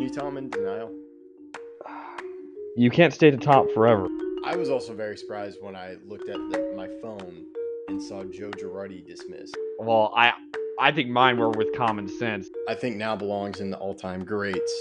you tell I'm in denial? You can't stay at the top forever. I was also very surprised when I looked at my phone and saw Joe Girardi dismissed. Well, I think mine were with common sense. I think now belongs in the all-time greats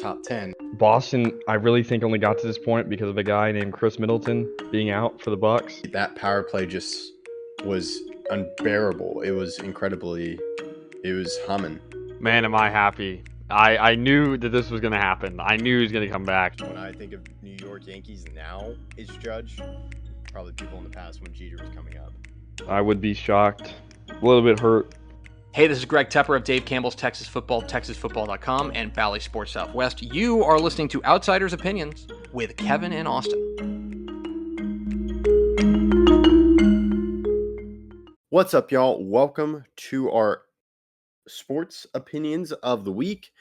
top 10. Boston, I really think only got to this point because of a guy named Chris Middleton being out for the Bucks. That power play just was unbearable. It was humming. Man, am I happy. I knew that this was going to happen. I knew he was going to come back. When I think of New York Yankees now is Judge, probably people in the past when Jeter was coming up. I would be shocked. A little bit hurt. Hey, this is Greg Tepper of Dave Campbell's Texas Football, TexasFootball.com, and Valley Sports Southwest. You are listening to Outsiders Opinions with Kevin and Austin. What's up, y'all? Welcome to our sports opinions of the week.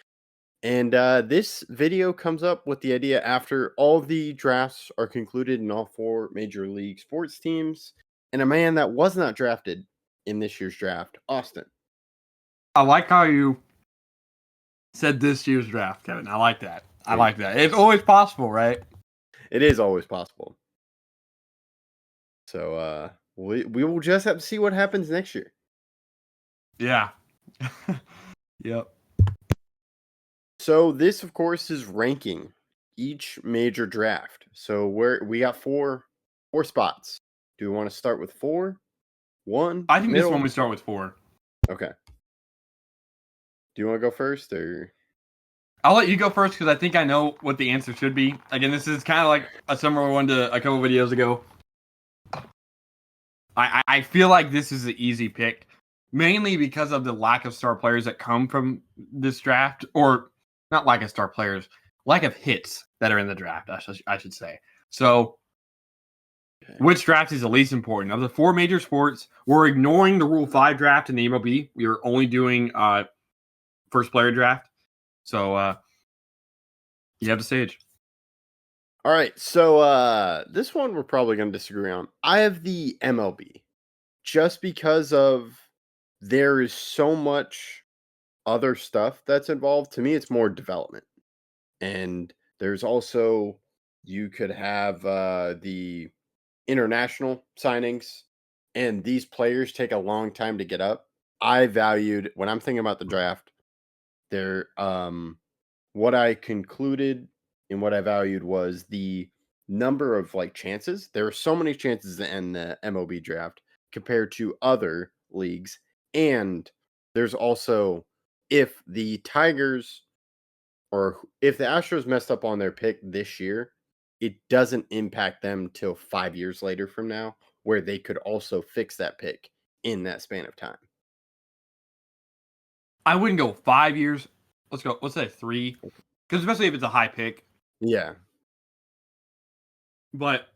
And this video comes up with the idea after all the drafts are concluded in all four major league sports teams, and a man that was not drafted in this year's draft, Austin. I like how you said this year's draft, Kevin. I like that. I like that. It's always possible, right? It is always possible. So we will just have to see what happens next year. Yeah. Yep. So this, of course, is ranking each major draft. So we got four spots. Do we want to start with 4, 1? I think middle? this one we start with 4. Okay. Do you want to go first, or? I'll let you go first because I think I know what the answer should be. Again, this is kind of like a similar one to a couple videos ago. I feel like this is an easy pick, mainly because of the lack of star players that come from this draft, or not lack of star players, lack of hits that are in the draft, I should say. So, okay. Which draft is the least important? Of the 4 major sports, we're ignoring the Rule 5 draft in the MLB. We are only doing first player draft. So, you have the stage. All right, so this one we're probably going to disagree on. I have the MLB just because of there is so much other stuff that's involved. To me, it's more development. And there's also, you could have the international signings, and these players take a long time to get up. I valued, when I'm thinking about the draft, what I concluded and what I valued was the number of chances. There are so many chances in the MLB draft compared to other leagues. And there's also, if the Tigers or if the Astros messed up on their pick this year, it doesn't impact them till 5 years later from now, where they could also fix that pick in that span of time. I wouldn't go 5 years. Let's say 3. Because especially if it's a high pick. Yeah. But,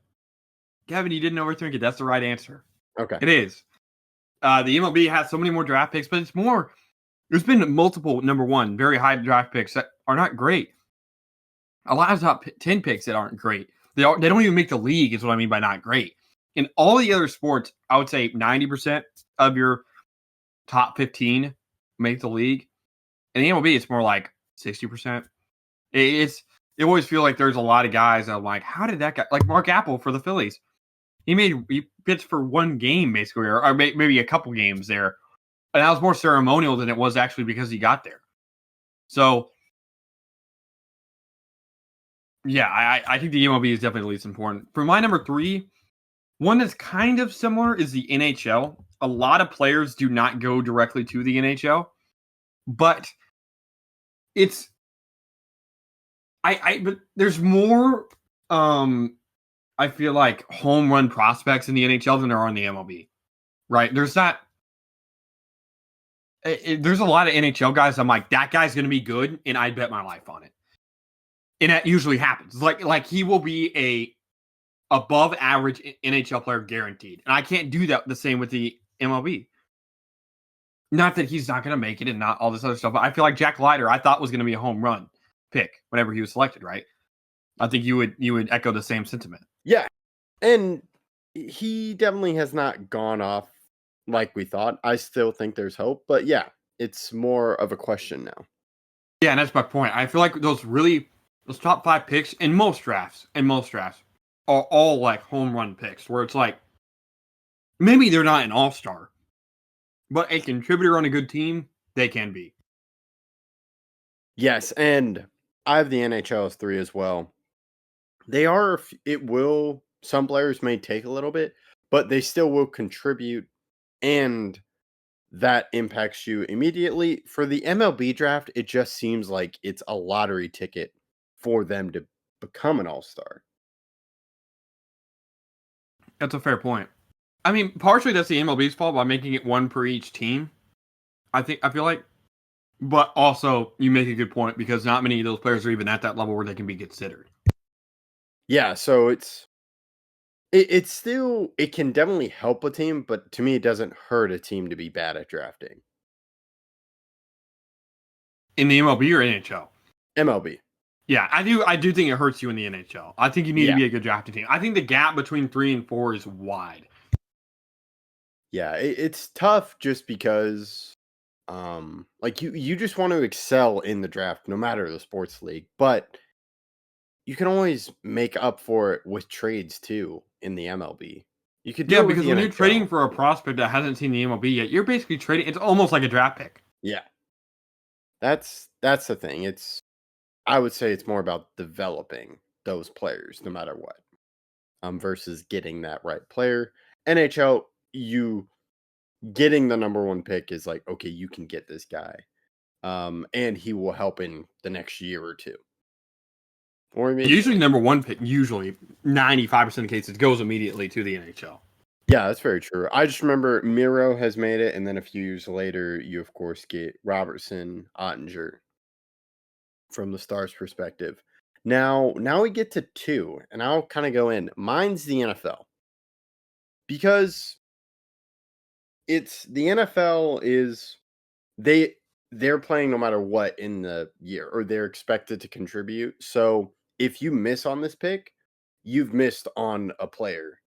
Kevin, you didn't overthink it. That's the right answer. Okay. It is. The MLB has so many more draft picks, but it's more. There's been multiple, number one, very high draft picks that are not great. A lot of top 10 picks that aren't great. They don't even make the league, is what I mean by not great. In all the other sports, I would say 90% of your top 15 make the league. In the MLB, it's more like 60%. It always feel like there's a lot of guys that I'm like, how did that guy, like Mark Apple for the Phillies, he pitched for one game basically, or maybe a couple games there, and that was more ceremonial than it was actually because he got there. So, yeah, I think the MLB is definitely the least important. For my number 3, one that's kind of similar is the NHL. A lot of players do not go directly to the NHL, but it's but there's more I feel like home run prospects in the NHL than there are in the MLB. Right? There's not there's a lot of NHL guys I'm like, that guy's going to be good, and I'd bet my life on it. And that usually happens. Like he will be a above average NHL player guaranteed. And I can't do that the same with the MLB. Not that he's not going to make it and not all this other stuff, but I feel like Jack Leiter, I thought was going to be a home run pick whenever he was selected, right? I think you would echo the same sentiment. Yeah. And he definitely has not gone off like we thought. I still think there's hope, but yeah, it's more of a question now. Yeah, and that's my point. I feel like those top 5 picks in most drafts are all like home run picks where it's like maybe they're not an all-star, but a contributor on a good team, they can be. Yes, and I have the NHL as 3 as well. Some players may take a little bit, but they still will contribute, and that impacts you immediately. For the MLB draft, it just seems like it's a lottery ticket for them to become an all-star. That's a fair point. I mean, partially that's the MLB's fault by making it 1 per each team. I feel like, but also you make a good point because not many of those players are even at that level where they can be considered. Yeah, so it can definitely help a team, but to me, it doesn't hurt a team to be bad at drafting. In the MLB or NHL? MLB. Yeah, I do think it hurts you in the NHL. I think you need to be a good drafting team. I think the gap between 3 and 4 is wide. Yeah, it's tough just because like you just want to excel in the draft no matter the sports league, but you can always make up for it with trades too in the MLB. You could do it with because the when NHL. you're trading for a prospect that hasn't seen the MLB yet, you're basically trading. It's almost like a draft pick. Yeah. That's the thing. I would say it's more about developing those players no matter what. Versus getting that right player. NHL, you getting the number 1 pick is like, okay, you can get this guy. And he will help in the next year or 2. Or maybe Usually number 1 pick, usually 95% of the cases, goes immediately to the NHL. Yeah, that's very true. I just remember Miro has made it, and then a few years later, you of course get Robertson, Ottinger from the Stars' perspective. Now we get to 2, and I'll kind of go in. Mine's the NFL. Because it's the NFL is they're playing no matter what in the year, or they're expected to contribute. So if you miss on this pick, you've missed on a player,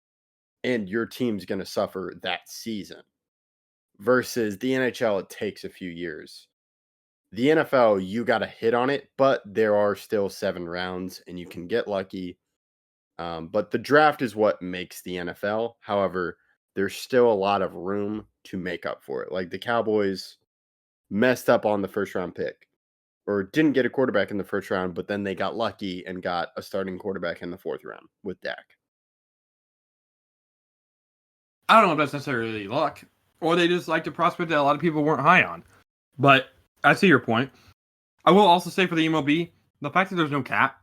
and your team's going to suffer that season. Versus the NHL, it takes a few years. The NFL, you got to hit on it, but there are still 7 rounds, and you can get lucky. But the draft is what makes the NFL. However, there's still a lot of room to make up for it. Like the Cowboys messed up on the first round pick, or didn't get a quarterback in the first round, but then they got lucky and got a starting quarterback in the 4th round with Dak. I don't know if that's necessarily luck, or they just liked a prospect that a lot of people weren't high on. But I see your point. I will also say for the MLB, the fact that there's no cap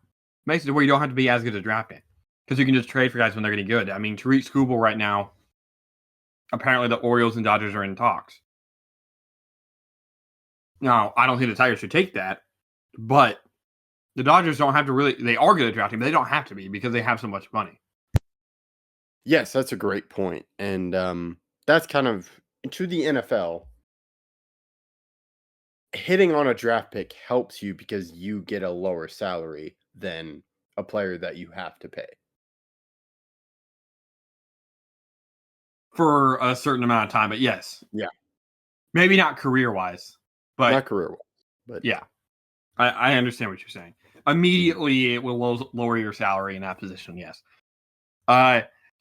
makes it where you don't have to be as good at drafting. Because you can just trade for guys when they're getting good. I mean, Tariq Skubal right now, apparently the Orioles and Dodgers are in talks. Now, I don't think the Tigers should take that, but the Dodgers don't have to really, they are good at drafting, but they don't have to be because they have so much money. Yes, that's a great point. And that's kind of, to the NFL, hitting on a draft pick helps you because you get a lower salary than a player that you have to pay. For a certain amount of time, but yes. Yeah. Maybe not career-wise, but... Not career-wise, but... Yeah. I understand what you're saying. Immediately, it will lower your salary in that position, yes.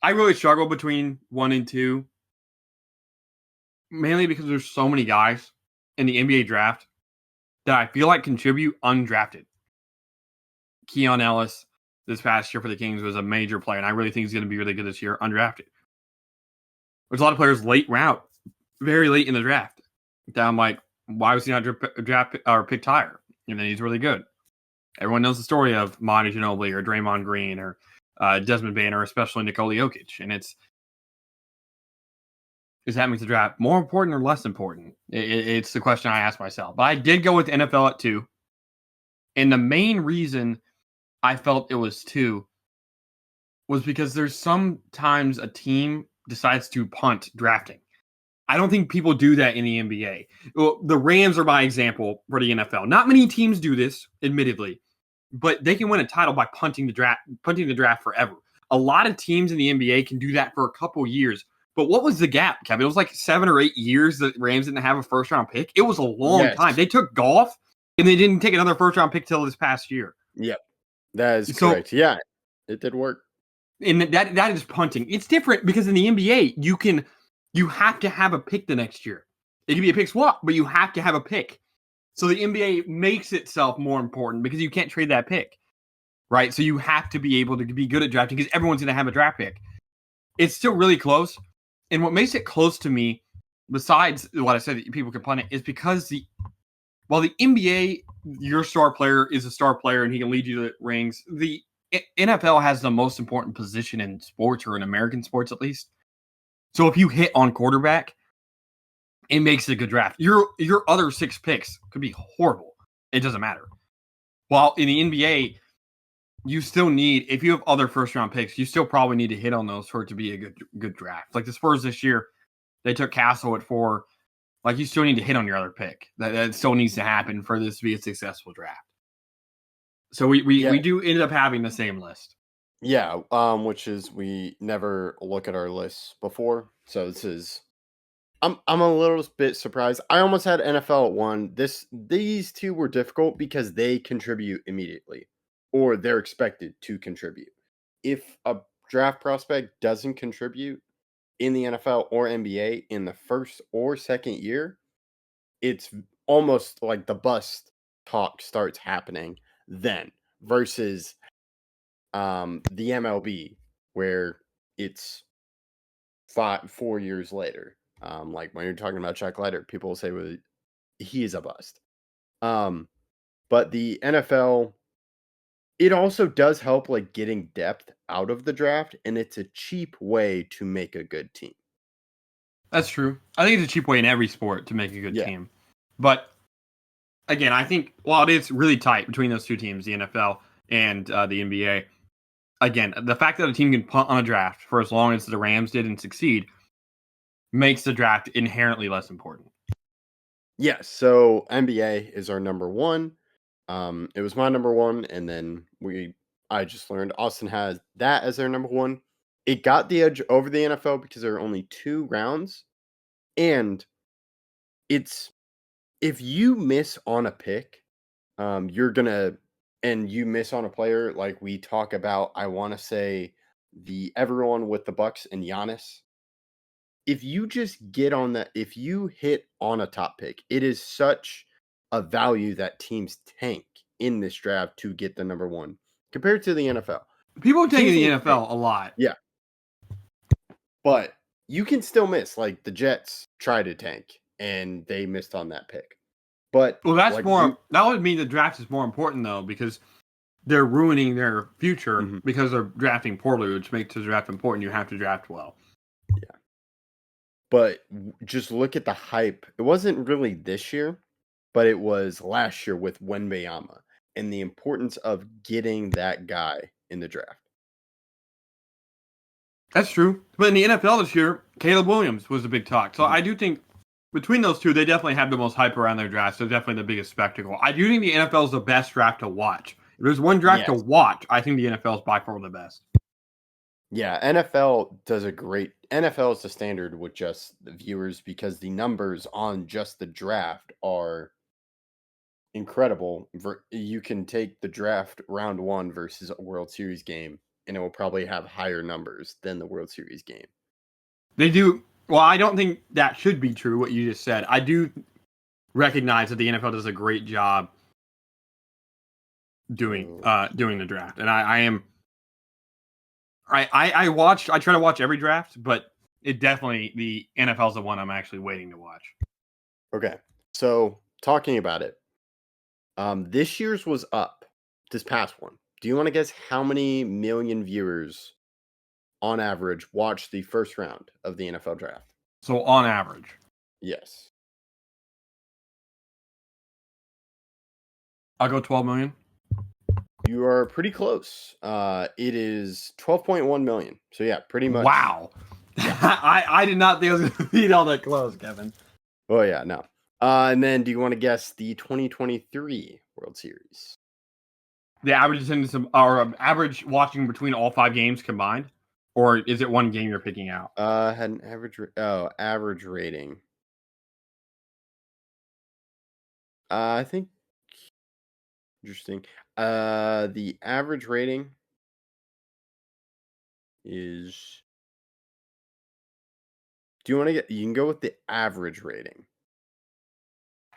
I really struggle between 1 and 2, mainly because there's so many guys in the NBA draft that I feel like contribute undrafted. Keon Ellis this past year for the Kings was a major player, and I really think he's going to be really good this year, undrafted. There's a lot of players late round, very late in the draft. That I'm like, why was he not draft or picked higher? And then he's really good. Everyone knows the story of Monty Ginobili or Draymond Green or Desmond Bain or especially Nikola Jokic. And is that makes the draft more important or less important? It's the question I ask myself. But I did go with NFL at 2. And the main reason I felt it was 2 was because there's sometimes a team decides to punt drafting. I don't think people do that in the NBA. Well, the Rams are my example for the NFL. Not many teams do this, admittedly, but they can win a title by punting the draft forever. A lot of teams in the NBA can do that for a couple years. But what was the gap, Kevin? It was like 7 or 8 years that Rams didn't have a first-round pick. It was a long time. They took Goff and they didn't take another first round pick till this past year. Yep, that is So- correct. Yeah, it did work. And that is punting. It's different because in the NBA, you have to have a pick the next year. It can be a pick swap, but you have to have a pick. So the NBA makes itself more important because you can't trade that pick, right? So you have to be able to be good at drafting because everyone's going to have a draft pick. It's still really close. And what makes it close to me, besides what I said that people can punt it, is because while the NBA, your star player is a star player and he can lead you to rings, the NFL has the most important position in sports, or in American sports at least. So if you hit on quarterback, it makes it a good draft. Your other 6 picks could be horrible. It doesn't matter. While in the NBA, you still need, if you have other first round picks, you still probably need to hit on those for it to be a good draft. Like the Spurs this year, they took Castle at 4. Like you still need to hit on your other pick. That still needs to happen for this to be a successful draft. So we do end up having the same list. Yeah, which is we never look at our lists before, so this is. I'm a little bit surprised. I almost had NFL at 1. These two were difficult because they contribute immediately, or they're expected to contribute. If a draft prospect doesn't contribute in the NFL or NBA in the first or second year, it's almost like the bust talk starts happening then, versus the MLB, where it's 4 years later. Like when you're talking about Chuck Leiter, people will say, well, he is a bust. But the NFL, it also does help like getting depth out of the draft, and it's a cheap way to make a good team. That's true. I think it's a cheap way in every sport to make a good team. But again, I think while it is really tight between those two teams, the NFL and the NBA, again, the fact that a team can punt on a draft for as long as the Rams did and succeed makes the draft inherently less important. Yes, so NBA is our number 1. It was my number 1, and then I just learned Austin has that as their number 1. It got the edge over the NFL because there are only 2 rounds, and it's if you miss on a pick, you're gonna and you miss on a player like we talk about. I want to say everyone with the Bucks and Giannis. If you just get on that, if you hit on a top pick, it is such a value that teams tank in this draft to get the number 1 compared to the NFL. People take the Teams NFL a lot. Yeah. But you can still miss. Like the Jets try to tank and they missed on that pick. But Well, that's like more. That would mean the draft is more important though, because they're ruining their future Mhm. because they're drafting poorly, which makes the draft important. You have to draft well. But just look at the hype. It wasn't really this year, but it was last year with Wembanyama and the importance of getting that guy in the draft. That's true. But in the NFL this year, Caleb Williams was the big talk. So I do think between those two, they definitely have the most hype around their drafts. They're definitely the biggest spectacle. I do think the NFL is the best draft to watch. If there's one draft to Yes. watch, I think the NFL is by far the best. Yeah, NFL does a great. NFL is the standard with just the viewers because the numbers on just the draft are incredible. You can take the draft round 1 versus a World Series game, and it will probably have higher numbers than the World Series game. They do. Well, I don't think that should be true, what you just said. I do recognize that the NFL does a great job doing the draft. And I try to watch every draft, but it definitely, the NFL is the one I'm actually waiting to watch. Okay, so talking about it, this year's was up. This past one, do you want to guess how many million viewers on average watched the first round of the NFL draft? So on average, Yes. I'll go 12 million. You are pretty close. It is 12.1 million. So yeah, pretty much. Wow. I did not think I was going to be all that close, Kevin. Oh yeah, no. And then do you want to guess the 2023 World Series? The average attendance or average watching between all 5 games combined? Or is it one game you're picking out? Had an average rating. I think Interesting. The average rating is. Do you want to get? You can go with the average rating.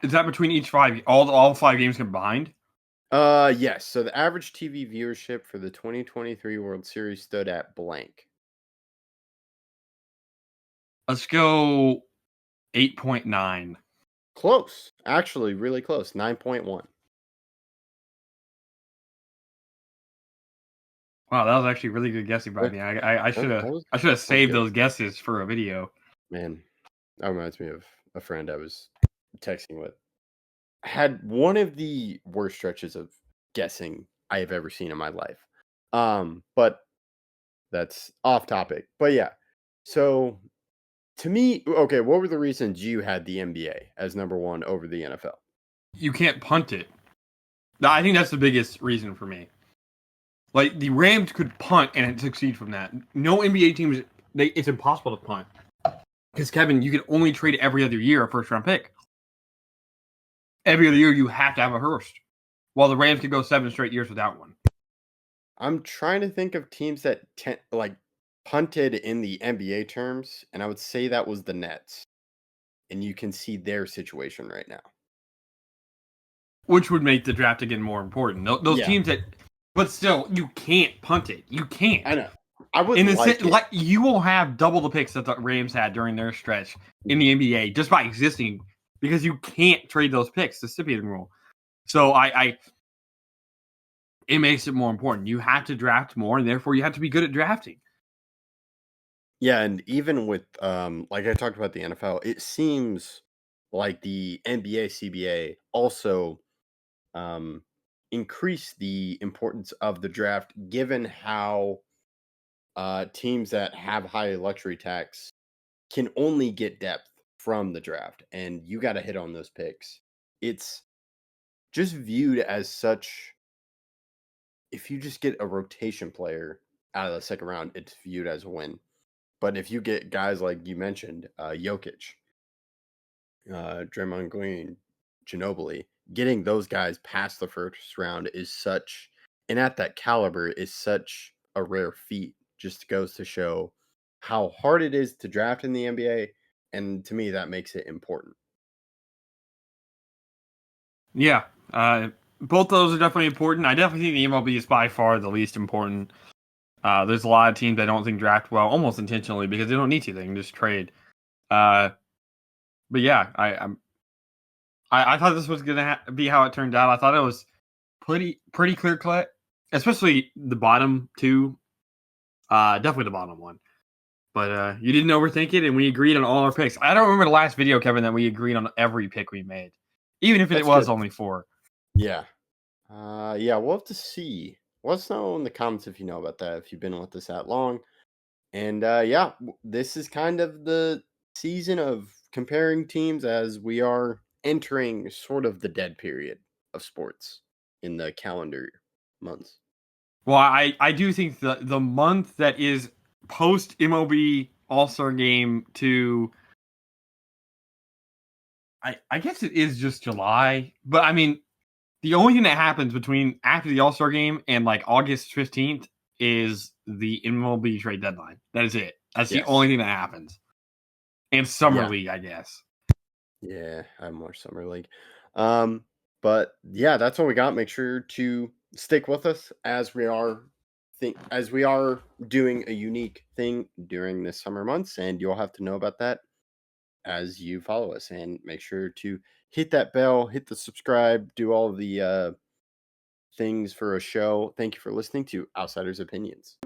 Is that between each all 5 games combined? Yes. So the average TV viewership for the 2023 World Series stood at blank. Let's go 8.9. Close, actually, really close. 9.1. Wow, that was actually really good guessing by me. I should have saved good. those guesses for a video. Man, that reminds me of a friend I was texting with. Had one of the worst stretches of guessing I have ever seen in my life. But that's off topic. But yeah. So to me, okay, what were the reasons you had the NBA as number 1 over the NFL? You can't punt it. I think that's the biggest reason for me. Like, the Rams could punt and succeed from that. No NBA teams, it's impossible to punt. Because, Kevin, you can only trade every other year a first-round pick. Every other year, you have to have a Hurst. While the Rams could go 7 straight years without one. I'm trying to think of teams that punted in the NBA terms, and I would say that was the Nets. And you can see their situation right now. Which would make the draft again more important. Those teams that, but still, you can't punt it. You can't. I know. I would you will have double the picks that the Rams had during their stretch in the NBA just by existing, because you can't trade those picks. The stipulating rule. So it makes it more important. You have to draft more, and therefore you have to be good at drafting. Yeah, and even with like I talked about the NFL, it seems like the NBA CBA also increase the importance of the draft, given how teams that have high luxury tax can only get depth from the draft, and you got to hit on those picks. It's just viewed as such. If you just get a rotation player out of the second round, it's viewed as a win. But if you get guys like you mentioned, Jokic, Draymond Green, Ginobili, getting those guys past the first round is such, and at that caliber, is such a rare feat. Just goes to show how hard it is to draft in the NBA, and to me, that makes it important. Yeah, both those are definitely important. I definitely think the MLB is by far the least important. There's a lot of teams that don't think draft well, almost intentionally, because they don't need to. They can just trade. But yeah, I thought this was gonna be how it turned out. I thought it was pretty clear cut, especially the bottom two. Definitely the bottom one. But you didn't overthink it, and we agreed on all our picks. I don't remember the last video, Kevin, that we agreed on every pick we made, even if it was only 4. Yeah. Yeah, we'll have to see. Let us know in the comments if you know about that, if you've been with us that long. And yeah, this is kind of the season of comparing teams as we are entering sort of the dead period of sports in the calendar months. Well, I do think the month that is post MLB All-Star Game to, I guess it is just July, but I mean, the only thing that happens between after the All-Star Game and like August 15th is the MLB trade deadline. That is it. That's the only thing that happens. And Summer League, I guess. Yeah, I have more Summer League. But yeah, that's what we got. Make sure to stick with us as we are doing a unique thing during the summer months, and you'll have to know about that as you follow us. And make sure to hit that bell, hit the subscribe, do all of the things for a show. Thank you for listening to Outsiders Opinions.